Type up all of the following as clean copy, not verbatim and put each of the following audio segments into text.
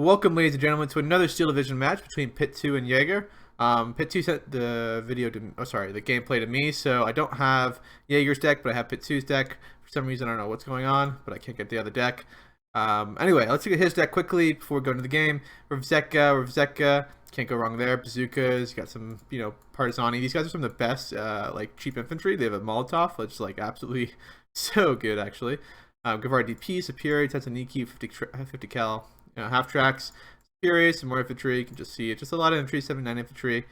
Welcome, ladies and gentlemen, to another Steel Division match between Pitoo and Jager. Pitoo sent the the gameplay to me, so I don't have Jager's deck, but I have Pitoo's deck. For some reason, I don't know what's going on, but I can't get the other deck. Anyway, let's look at his deck quickly before we go into the game. Rivzeka, can't go wrong there. Bazookas, got some, Partisani. These guys are some of the best, cheap infantry. They have a Molotov, which is, absolutely so good, actually. Gavar DP, Superior, Tetsaniki, 50 cal. Half tracks, Superior, some more infantry. You can just see it. Just a lot of infantry, 79 infantry.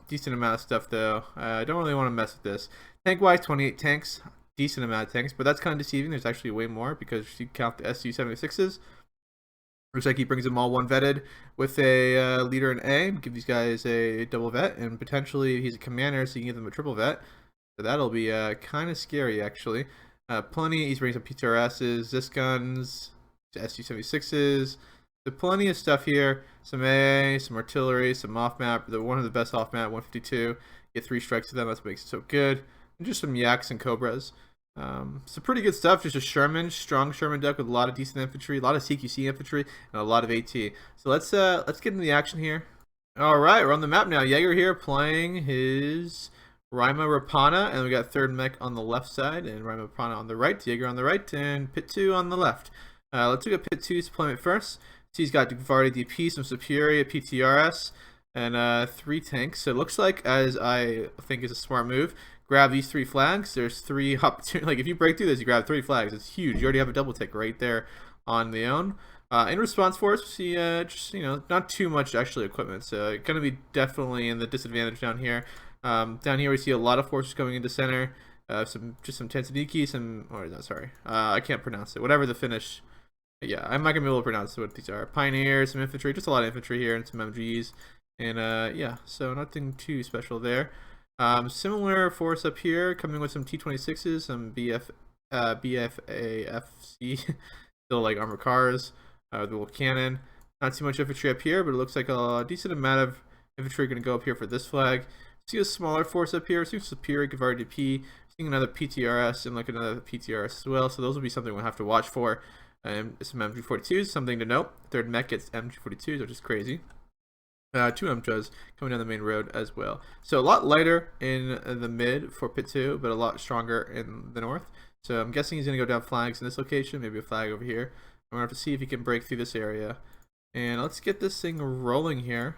Decent amount of stuff, though. I don't really want to mess with this. Tank-wise, 28 tanks. Decent amount of tanks, but that's kind of deceiving. There's actually way more because you count the SU-76s. Looks like he brings them all one vetted with a leader in A. Give these guys a double vet, and potentially he's a commander, so you can give them a triple vet. So that'll be kind of scary, actually. Plenty. He's bringing some PTRSs, Zis guns, SU-76s. So plenty of stuff here. Some AA, some artillery, some off-map. They're one of the best off-map, 152. Get 3 strikes to them. That's what makes it so good. And just some Yaks and Cobras. Some pretty good stuff. Just a Sherman, strong Sherman deck with a lot of decent infantry, a lot of CQC infantry, and a lot of AT. So let's get into the action here. All right, we're on the map now. Jager here playing his Rima Rapana, and we got third mech on the left side, and Rima Rapana on the right, Jager on the right, and Pitoo on the left. Let's look at Pitoo's deployment first. So he's got Gavar DP, some Superior, PTRS, and 3 tanks. So it looks like, as I think is a smart move, grab these 3 flags. There's 3 if you break through this, you grab 3 flags. It's huge. You already have a double tick right there on the own. In response force, we see just not too much actually equipment. So gonna be definitely in the disadvantage down here. Down here we see a lot of forces coming into center. Some Tetsaniki, I can't pronounce it. Whatever the Finnish. Yeah, I'm not gonna be able to pronounce what these are. Pioneers, some infantry, just a lot of infantry here, and some MGs. And yeah, so nothing too special there. Similar force up here, coming with some T-26s, some BFAFC, still like armored cars, the little cannon. Not too much infantry up here, but it looks like a decent amount of infantry going to go up here for this flag. See a smaller force up here, see Superior, Gavar DP, seeing another PTRS and like another PTRS as well, so those will be something we'll have to watch for. Some MG42s, something to note. Third mech gets MG42s, which is crazy. 2 MJs coming down the main road as well. So a lot lighter in the mid for Pitoo, but a lot stronger in the north. So I'm guessing he's going to go down flags in this location, maybe a flag over here. I'm going to have to see if he can break through this area. And let's get this thing rolling here.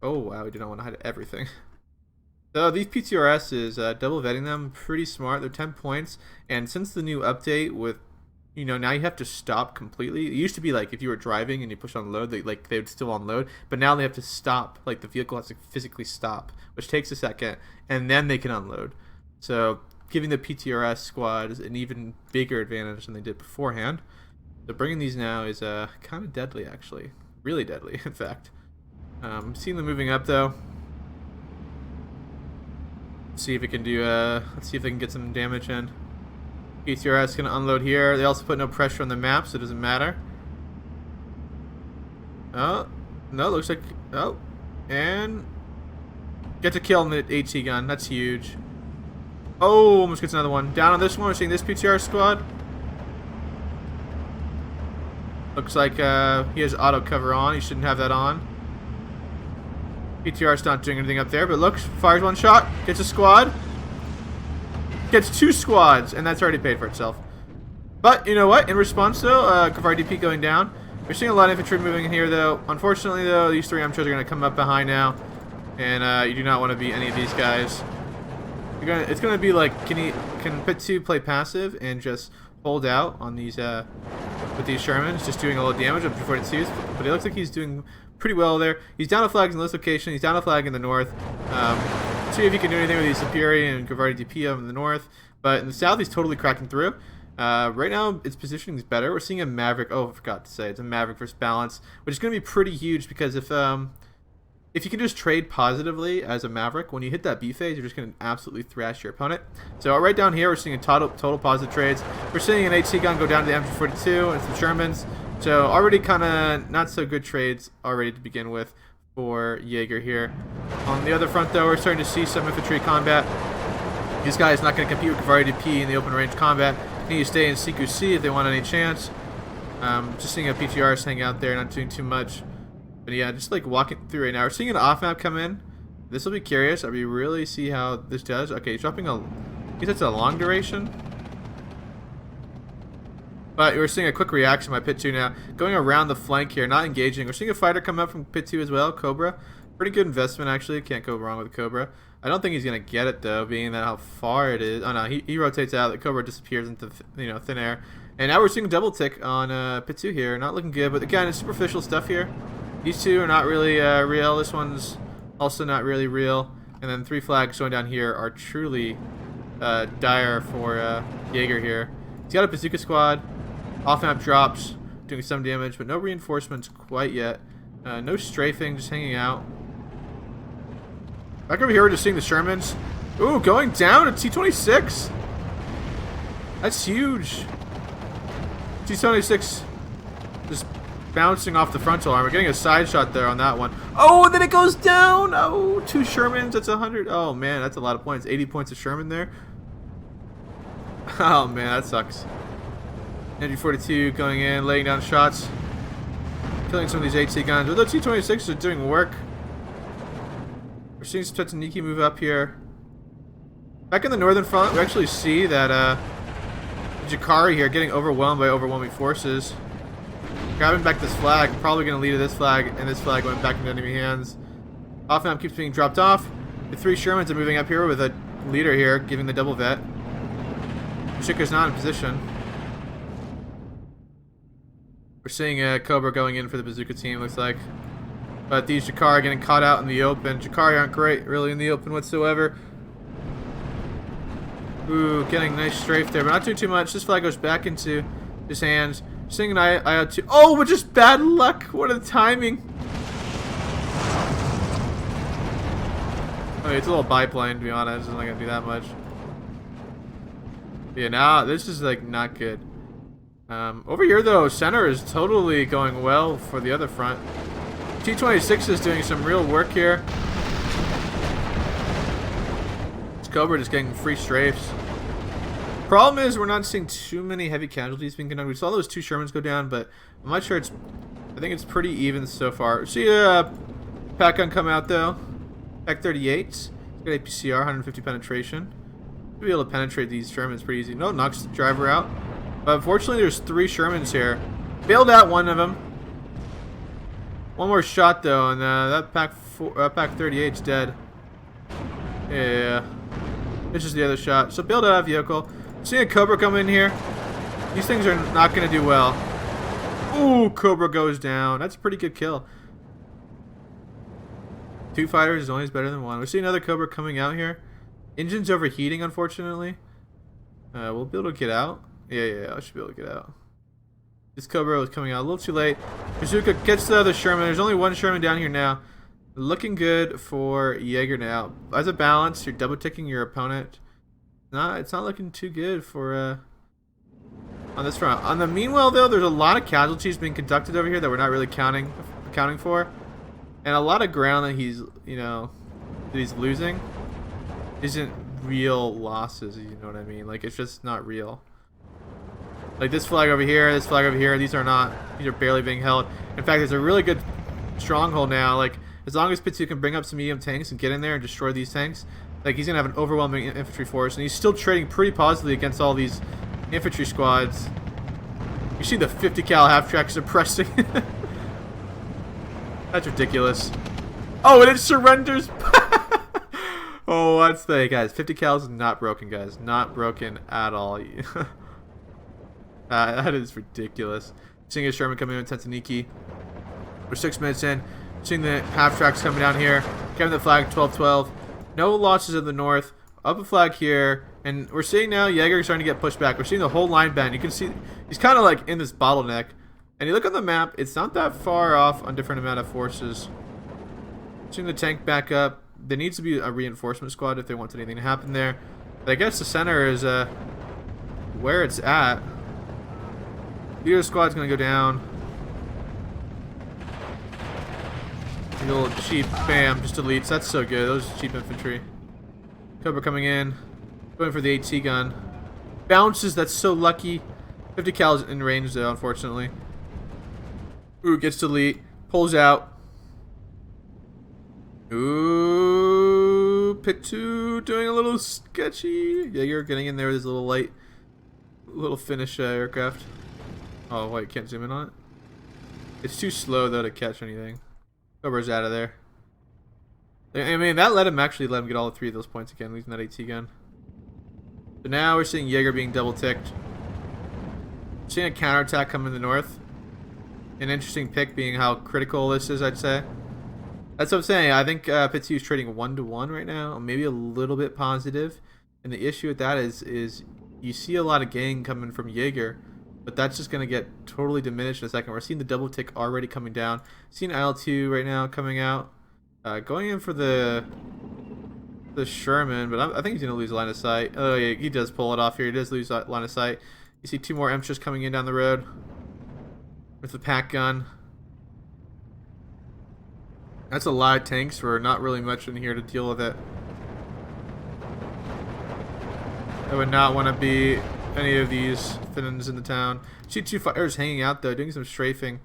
Oh wow, we do not want to hide everything. So these PTRSs, double vetting them, pretty smart. They're 10 points. And since the new update with now you have to stop completely. It used to be like if you were driving and you push unload, they would still unload, but now they have to stop. Like the vehicle has to physically stop, which takes a second, and then they can unload. So giving the PTRS squad an even bigger advantage than they did beforehand. So bringing these now is kind of deadly, actually, really deadly, in fact. Seeing them moving up though. Let's see if it can do. Let's see if they can get some damage in. PTRS going to unload here. They also put no pressure on the map, so it doesn't matter. Oh, no, looks like... Oh, and... Get to kill in the AT gun. That's huge. Oh, almost gets another one. Down on this one, we're seeing this PTR squad. Looks like he has auto cover on. He shouldn't have that on. PTR's not doing anything up there, but looks, fires 1 shot, gets a squad. Gets 2 squads, and that's already paid for itself. But you know what? In response, though, Gavar DP going down. We're seeing a lot of infantry moving in here, though. Unfortunately, though, these 3 MTRs are going to come up behind now, and you do not want to be any of these guys. It's going to be like, can Pitoo play passive and just hold out on these with these Shermans, just doing a little damage up before it sees? But it looks like he's doing pretty well there. He's down a flag in this location. He's down a flag in the north. See if he can do anything with these Superior and Gavar DP up in the north. But in the south, he's totally cracking through. Right now, its positioning is better. We're seeing a Maverick. Oh, I forgot to say. It's a Maverick versus Balance, which is going to be pretty huge because if you can just trade positively as a Maverick, when you hit that B phase, you're just going to absolutely thrash your opponent. So right down here, we're seeing a total positive trades. We're seeing an HC gun go down to the MG42 and some Shermans. So already kind of not so good trades already to begin with for Jager here. On the other front, though, we're starting to see some infantry combat. These guys not going to compete with Gavar DP in the open range combat. Need to stay in CQC if they want any chance. Just seeing a PTRs hang out there, not doing too much. But yeah, just like walking through right now. We're seeing an off map come in. This will be curious. I'll be really see how this does. Okay, he's dropping a. He's that's a long duration. But we're seeing a quick reaction by Pitoo now. Going around the flank here, not engaging. We're seeing a fighter come up from Pitoo as well, Cobra. Pretty good investment, actually. Can't go wrong with Cobra. I don't think he's going to get it, though, being that how far it is. Oh, no, he rotates out. The Cobra disappears into thin air. And now we're seeing a double tick on Pitoo here. Not looking good, but again, it's superficial stuff here. These two are not really real. This one's also not really real. And then 3 flags going down here are truly dire for Jaeger here. He's got a bazooka squad. Off-map drops, doing some damage, but no reinforcements quite yet. No strafing, just hanging out. Back over here, we're just seeing the Shermans. Ooh, going down to T-26. That's huge. T-26 just bouncing off the frontal arm. We're getting a side shot there on that one. Oh, and then it goes down. Oh, 2 Shermans. That's 100. Oh, man, that's a lot of points. 80 points of Sherman there. Oh, man, that sucks. Energy 42 going in, laying down shots. Killing some of these HC guns. Although T-26s are doing work. We're seeing some Tetsuniki move up here. Back in the northern front, we actually see that Jakari here getting overwhelmed by overwhelming forces. Grabbing back this flag, probably going to lead to this flag, and this flag going back into enemy hands. Off-map keeps being dropped off. The 3 Shermans are moving up here with a leader here, giving the double vet. Shika's not in position. We're seeing Cobra going in for the bazooka team, looks like. But these Jakar are getting caught out in the open. Jakar aren't great, really, in the open whatsoever. Ooh, getting a nice strafe there, but not doing too much. This flag goes back into his hands. Seeing an IO2. Oh, but just bad luck. What a timing. Okay, it's a little biplane, to be honest. It's not going to do that much. But yeah, now this is, like, not good. Over here, though, center is totally going well for the other front. T-26 is doing some real work here. This Cobra just getting free strafes. Problem is, we're not seeing too many heavy casualties being conducted. We saw those 2 Shermans go down, but I'm not sure it's... I think it's pretty even so far. See a pack gun come out, though. Pack 38. It's got APCR, 150 penetration. We'll be able to penetrate these Shermans pretty easy. No, knocks the driver out. But unfortunately, there's 3 Shermans here. Bailed out one of them. One more shot, though, and that pack 38's dead. Yeah. This is the other shot. So bailed out of vehicle. Seeing a Cobra come in here. These things are not going to do well. Ooh, Cobra goes down. That's a pretty good kill. 2 fighters is always better than 1. We're seeing another Cobra coming out here. Engine's overheating, unfortunately. We'll be able to get out. Yeah, I should be able to get out. This Cobra was coming out a little too late. Bazooka gets the other Sherman. There's only 1 Sherman down here now. Looking good for Jaeger now. As a balance, you're double ticking your opponent. It's not looking too good for on this front. On the meanwhile, though, there's a lot of casualties being conducted over here that we're not really accounting for, and a lot of ground that he's that he's losing isn't real losses. You know what I mean? Like, it's just not real. Like this flag over here, this flag over here, these are barely being held. In fact, there's a really good stronghold now. Like, as long as Pitoo can bring up some medium tanks and get in there and destroy these tanks, like, he's gonna have an overwhelming infantry force, and he's still trading pretty positively against all these infantry squads. You see the 50 cal half track suppressing. That's ridiculous. Oh, and it surrenders. Oh, that's the guys. 50 cal is not broken, guys. Not broken at all. That is ridiculous. Seeing a Sherman coming in with Tetsuniki. We're 6 minutes in. Seeing the half tracks coming down here. Getting the flag 12-12. No losses in the north. Up a flag here. And we're seeing now Jaeger starting to get pushed back. We're seeing the whole line bend. You can see he's kind of like in this bottleneck. And you look on the map, it's not that far off on different amount of forces. Seeing the tank back up. There needs to be a reinforcement squad if they want anything to happen there. But I guess the center is where it's at. Leader squad's gonna go down. A little cheap, bam, just elites. That's so good. Those cheap infantry. Cobra coming in, going for the AT gun. Bounces. That's so lucky. 50 cal is in range though, unfortunately. Ooh, gets to lead. Pulls out. Ooh, Pitoo doing a little sketchy. Jaeger getting in there with his little light, little Finnish aircraft. Oh, wait, can't zoom in on it. It's too slow, though, to catch anything. Cobra's out of there. I mean, that let him get all 3 of those points again, losing that AT gun. So now we're seeing Jaeger being double-ticked. Seeing a counterattack come in the north. An interesting pick being how critical this is, I'd say. That's what I'm saying. I think Pitoo is trading 1-to-1 right now, maybe a little bit positive. And the issue with that is you see a lot of gain coming from Jaeger, but that's just going to get totally diminished in a second. We're seeing the double tick already coming down. Seeing IL-2 right now coming out. Going in for the Sherman, but I think he's going to lose line of sight. Oh, yeah, he does pull it off here. He does lose line of sight. You see 2 more Emtras coming in down the road with the pack gun. That's a lot of tanks for not really much in here to deal with it. I would not want to be any of these Finns in the town. See 2 fighters hanging out though, doing some strafing.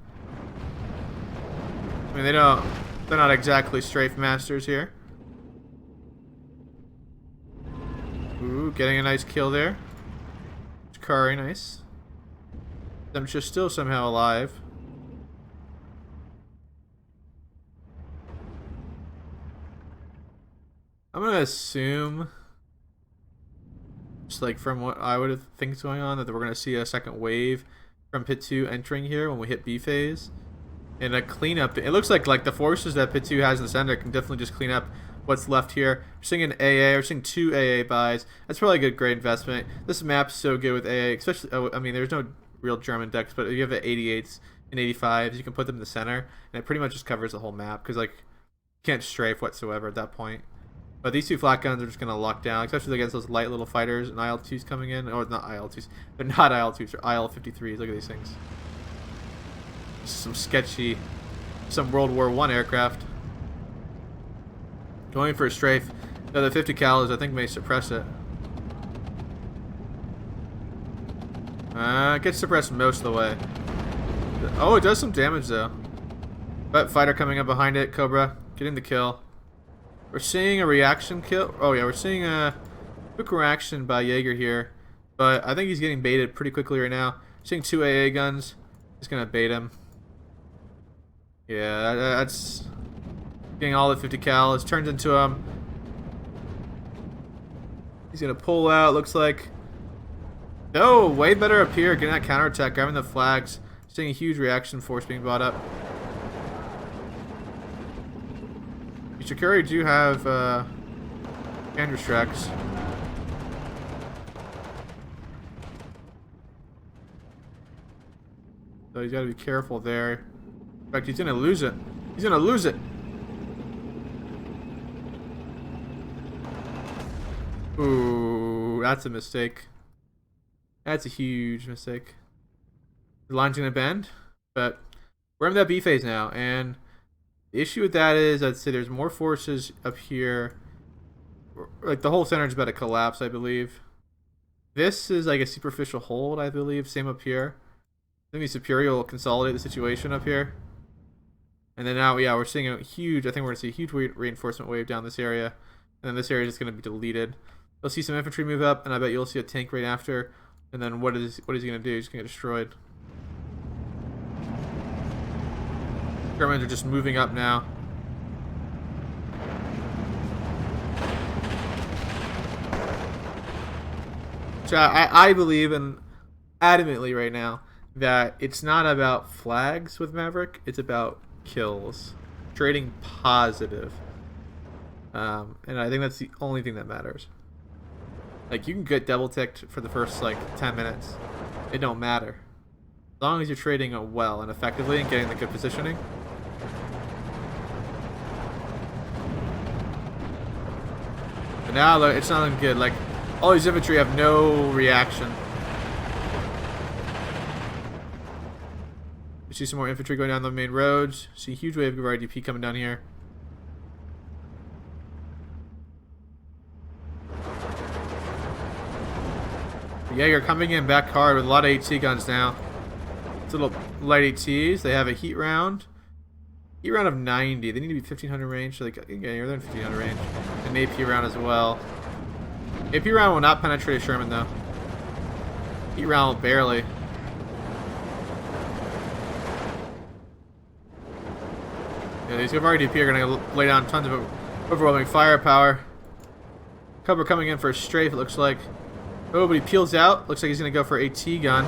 I mean, they're not exactly strafe masters here. Ooh, getting a nice kill there. Kari, nice. Them just still somehow alive. I'm gonna assume, just like from what I would think is going on, that we're gonna see a second wave from Pitoo entering here when we hit B phase. And a cleanup. It looks like the forces that Pitoo has in the center can definitely just clean up what's left here. We're seeing an AA. We're seeing 2 AA buys. That's probably a good, great investment. This map's so good with AA, especially. I mean, there's no real German decks, but you have the 88s and 85s. You can put them in the center, and it pretty much just covers the whole map because you can't strafe whatsoever at that point. But these 2 flat guns are just gonna lock down, especially against those light little fighters and IL-2s coming in. Or not IL-2s. They're not IL-2s. They're IL-53s. Look at these things. Some sketchy, some World War I aircraft. Going for a strafe. No, the 50 cals I think may suppress it. It gets suppressed most of the way. Oh, it does some damage though. But fighter coming up behind it. Cobra getting the kill. We're seeing a reaction kill. Oh yeah, we're seeing a quick reaction by Jaeger here. But I think he's getting baited pretty quickly right now. Seeing 2 AA guns. He's gonna bait him. Yeah, that's getting all the 50 cal. It's turned into him. He's gonna pull out. Looks like. No, way better up here. Getting that counterattack, grabbing the flags. Seeing a huge reaction force being brought up. Shikari do have Andrews tracks. So he's got to be careful there. In fact, he's going to lose it. He's going to lose it. Ooh, that's a mistake. That's a huge mistake. The line's going to bend, but we're in that B phase now, and the issue with that is I'd say there's more forces up here. Like the whole center is about to collapse, I believe. This is like a superficial hold, I believe. Same up here. I think the Superior will consolidate the situation up here. And then now, yeah, we're seeing a huge, I think we're going to see a huge reinforcement wave down this area. And then this area is just going to be deleted. You'll see some infantry move up, and I bet you'll see a tank right after. And then what is he going to do? He's going to get destroyed. Germans are just moving up now. So I believe in adamantly right now that it's not about flags with Maverick, it's about kills. Trading positive. And I think that's the only thing that matters. Like, you can get double ticked for the first 10 minutes. It don't matter. As long as you're trading well and effectively and getting the good positioning. But now it's not looking good. Like, all these infantry have no reaction. We see some more infantry going down the main roads. See a huge wave of RDP coming down here. Jaeger coming in back hard with a lot of HC guns now. little light ATs. They have a heat round. Heat round of 90. They need to be 1500 range, so they can get here. They're in 1500 range. An AP round as well. AP round will not penetrate a Sherman though. Heat round will barely. Yeah, these RDP are going to lay down tons of overwhelming firepower. Cobra coming in for a strafe, it looks like. Oh, but he peels out. Looks like he's going to go for AT gun.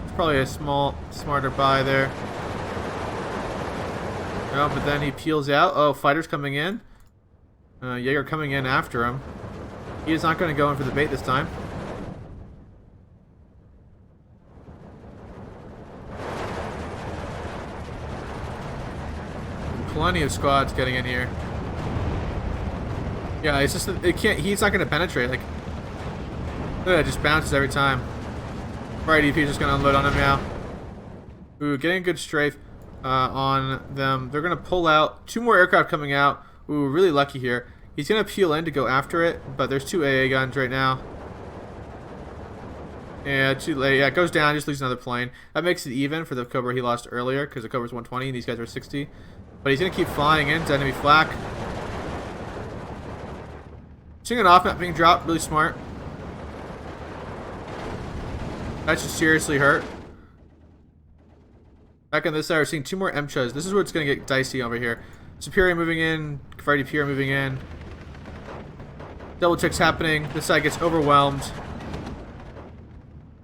It's probably a smarter buy there. No, but then he peels out. Oh, fighters coming in. Jaeger coming in after him. He is not going to go in for the bait this time. Plenty of squads getting in here. Yeah, it's just it can't. He's not going to penetrate. Like, look at that, it just bounces every time. Right, EP just going to unload on him now. Ooh, getting a good strafe on them. They're going to pull out. 2 more aircraft coming out. Ooh, really lucky here. He's going to peel in to go after it, but there's 2 AA guns right now. Yeah, too late. Yeah, it goes down, just leaves another plane. That makes it even for the Cobra he lost earlier, because the Cobra's 120 and these guys are 60. But he's going to keep flying into enemy flak. Seeing an off-map being dropped, really smart. That should seriously hurt. Back on this side, we're seeing 2 more MCHAs. This is where it's going to get dicey over here. Superior moving in, RDP moving in. Double checks happening. This side gets overwhelmed.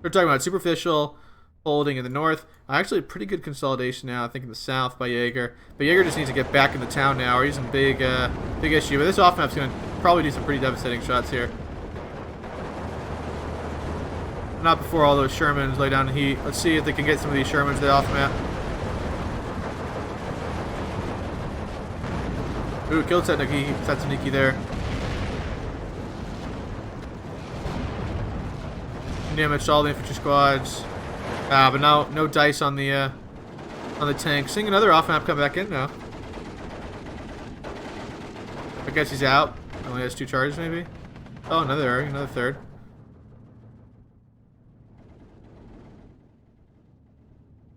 We're talking about superficial holding in the north. Actually, pretty good consolidation now, I think, in the south by Jaeger. But Jaeger just needs to get back into town now, or he's in big issue. But this off-map's going to probably do some pretty devastating shots here. Not before all those Shermans lay down the heat. Let's see if they can get some of these Shermans to the off-map. Ooh, killed Satsuniki there. Damaged all the infantry squads. But no dice on the tank. Seeing another off-map come back in now. I guess he's out. Only has 2 charges maybe. Oh, another third.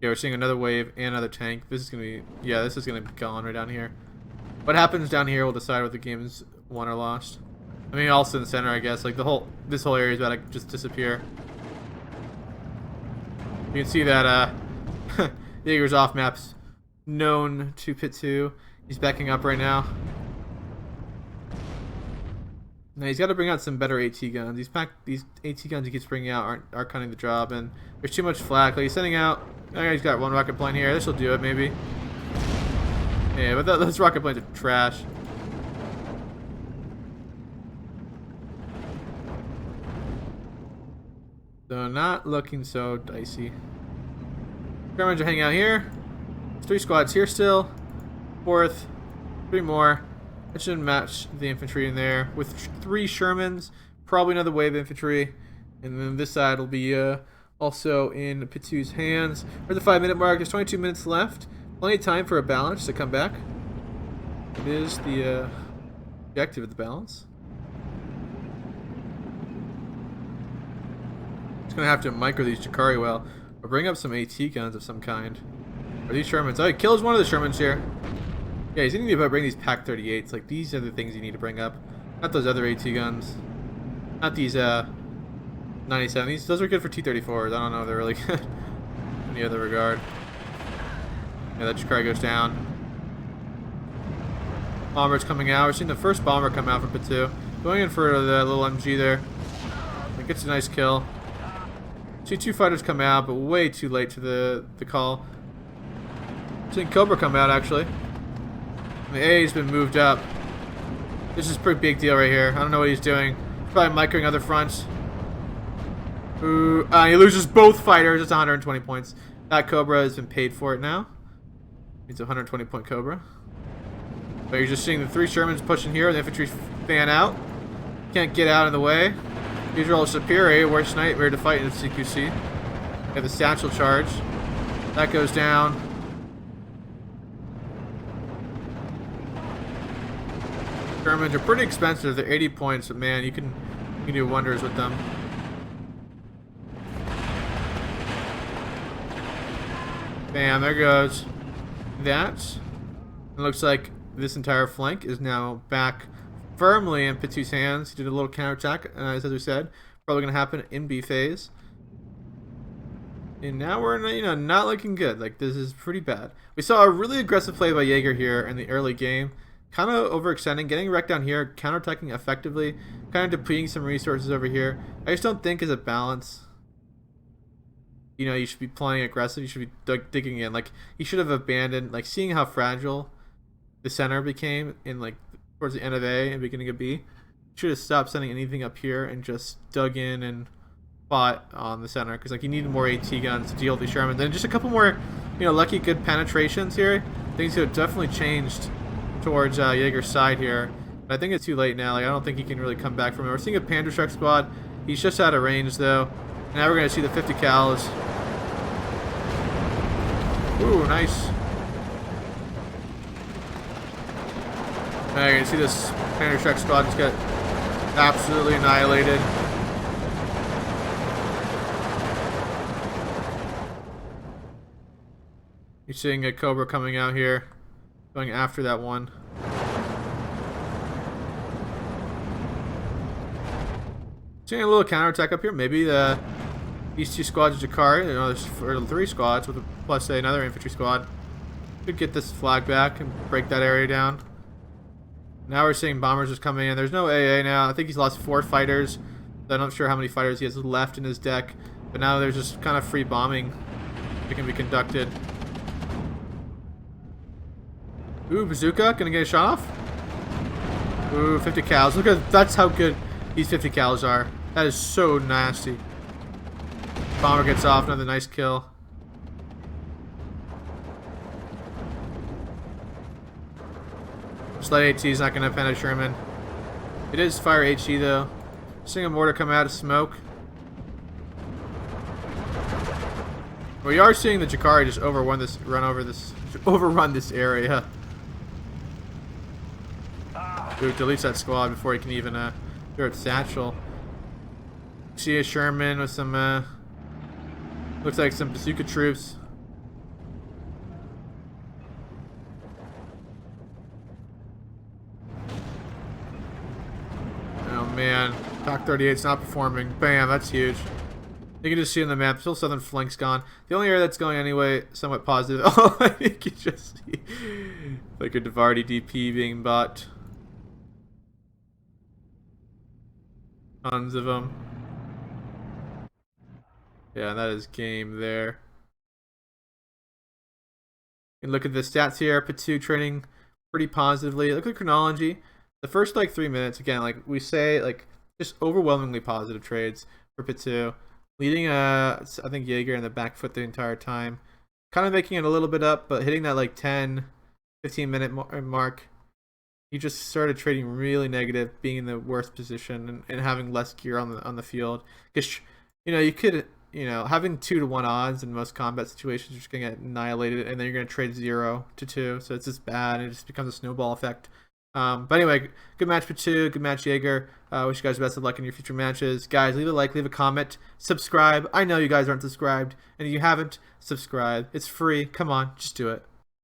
Yeah, we're seeing another wave and another tank. This is gonna be this is gonna be gone right down here. What happens down here will decide what the game's won or lost. I mean, also in the center, I guess. Like this whole area is about to just disappear. You can see that Jaeger's off map's known to Pitoo. He's backing up right now. Now he's got to bring out some better AT guns. These AT guns he keeps bringing out aren't cutting the job, and there's too much flak. Like he's sending out. He's got 1 rocket plane here. This will do it maybe. Yeah, but those rocket planes are trash. So not looking so dicey. Shermans are hanging out here. There's 3 squads here still. 4th. 3 more. That shouldn't match the infantry in there. With 3 Shermans, probably another wave of infantry. And then this side will be also in Pitoo's hands. We're at the 5-minute mark. There's 22 minutes left. Plenty of time for a balance to come back. It is the objective of the balance. Gonna have to micro these Chikari well, or bring up some AT guns of some kind. Are these Shermans? Oh, he kills one of the Shermans here. Yeah, he's gonna need to bring these Pack 38s. Like, these are the things you need to bring up, not those other AT guns, not these 97s. Those are good for T-34s. I don't know if they're really good in any other regard. Yeah, that Chikari goes down. Bomber's coming out. We're seeing the first bomber come out from Pitoo, going in for the little MG there. It gets a nice kill. See 2 fighters come out, but way too late to the call. Seeing Cobra come out actually. The A's been moved up. This is a pretty big deal right here. I don't know what he's doing. He's probably microing other fronts. Ooh, he loses both fighters. It's 120 points. That Cobra has been paid for it now. It's a 120 point Cobra. But you're just seeing the 3 Shermans pushing here. The infantry fan out. Can't get out of the way. These are all superior. Worst nightmare to fight in the CQC. We have the satchel charge. That goes down. Shermans are pretty expensive. They're 80 points, but man, you can do wonders with them. Bam, there goes that. It looks like this entire flank is now back firmly in Pitoo's hands. He did a little counterattack, as we said. Probably going to happen in B phase. And now we're, you know, not looking good. Like, this is pretty bad. We saw a really aggressive play by Jager here in the early game. Kind of overextending, getting wrecked down here, counterattacking effectively, kind of depleting some resources over here. I just don't think as a balance, you know, you should be playing aggressive. You should be digging in. Like, you should have abandoned, like, seeing how fragile the center became in, like, towards the end of A and beginning of B. You should have stopped sending anything up here and just dug in and fought on the center, because, like, you need more AT guns to deal with the Sherman. Then just a couple more, you know, lucky good penetrations here. Things have definitely changed towards Jaeger's side here. But I think it's too late now. Like, I don't think he can really come back from it. We're seeing a Panther Shark squad. He's just out of range, though. Now we're going to see the 50 cals. Ooh, nice. Now you're going to see this Panther Shark squad just get absolutely annihilated. You're seeing a Cobra coming out here, going after that one. Seeing a little counterattack up here. Maybe these two squads of Jakari, you know, there's 3 squads with plus say another infantry squad, could get this flag back and break that area down. Now we're seeing bombers just coming in. There's no AA now. I think he's lost 4 fighters. I'm not sure how many fighters he has left in his deck, but now there's just kind of free bombing that can be conducted. Ooh, bazooka, gonna get a shot off. Ooh, 50 cals. Look at, that's how good these 50 cals are. That is so nasty. Bomber gets off, another nice kill. Sled AT is not gonna finish Sherman. It is fire HE though. Seeing a mortar come out of smoke. We are seeing the Jakari just overrun this area. Dude, deletes that squad before he can even throw its satchel. See a Sherman with some looks like some bazooka troops. Oh man, TOC 38's not performing. Bam, that's huge. You can just see on the map, still southern flank's gone. The only area that's going anyway, somewhat positive. Oh, you can just see like a Davardi DP being bought. Tons of them. Yeah, that is game there. And look at the stats here. Pitoo trading pretty positively. Look at the chronology. The first like 3 minutes, again, like we say, like just overwhelmingly positive trades for Pitoo. Leading, I think Jager in the back foot the entire time. Kind of making it a little bit up, but hitting that like 10, 15 minute mark, he just started trading really negative, being in the worst position and having less gear on the field. Because, you know, you could, you know, having 2-to-1 odds in most combat situations, you're just going to get annihilated, and then you're going to trade 0-2. So it's just bad, and it just becomes a snowball effect. But anyway, good match Pitoo, good match Jager. Wish you guys the best of luck in your future matches. Guys, leave a like, leave a comment, subscribe. I know you guys aren't subscribed, and if you haven't, subscribe. It's free. Come on, just do it.